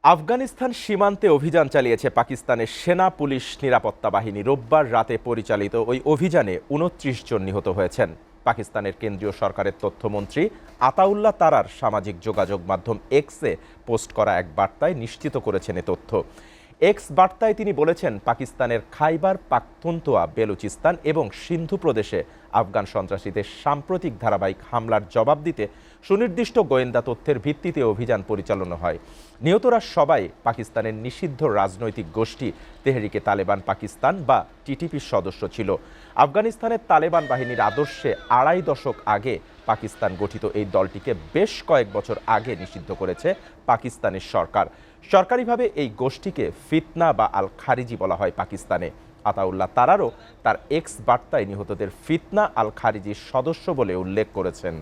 আফগানিস্তান সীমান্তে অভিযান চালিয়েছে পাকিস্তানের সেনা পুলিশ নিরাপত্তা বাহিনী। রোববার রাতে পরিচালিত ওই অভিযানে ২৯ জন নিহত হয়েছেন। পাকিস্তানের কেন্দ্রীয় সরকারের তথ্যমন্ত্রী আতাউল্লাহ তারার সামাজিক যোগাযোগ মাধ্যম এক্সে পোস্ট করা এক বার্তায় নিশ্চিত করেছেন এ তথ্য। এক্স বার্তায় তিনি বলেছেন, পাকিস্তানের খাইবার পাখতুনখোয়া, বেলুচিস্তান এবং সিন্ধু প্রদেশে আফগান সন্ত্রাসীদের সাম্প্রতিক ধারাবাহিক হামলার জবাব দিতে সুনির্দিষ্ট গোয়েন্দা তথ্যের ভিত্তিতে অভিযান পরিচালনা হয়। নিহতরা সবাই পাকিস্তানের নিষিদ্ধ রাজনৈতিক গোষ্ঠী তেহরিকে তালেবান পাকিস্তান বা টিটিপির সদস্য ছিল। আফগানিস্তানের তালেবান বাহিনীর আদর্শে আড়াই দশক আগে পাকিস্তান গঠিত এই দলটিকে বেশ কয়েক বছর আগে নিষিদ্ধ করেছে পাকিস্তানের সরকার। সরকারিভাবে এই গোষ্ঠীকে ফিতনা বা আল খারিজি বলা হয় পাকিস্তানে। আতাউল্লাহ তারারও তার এক্স বার্তায় নিহতদের ফিতনা আল খারিজির সদস্য বলে উল্লেখ করেছেন।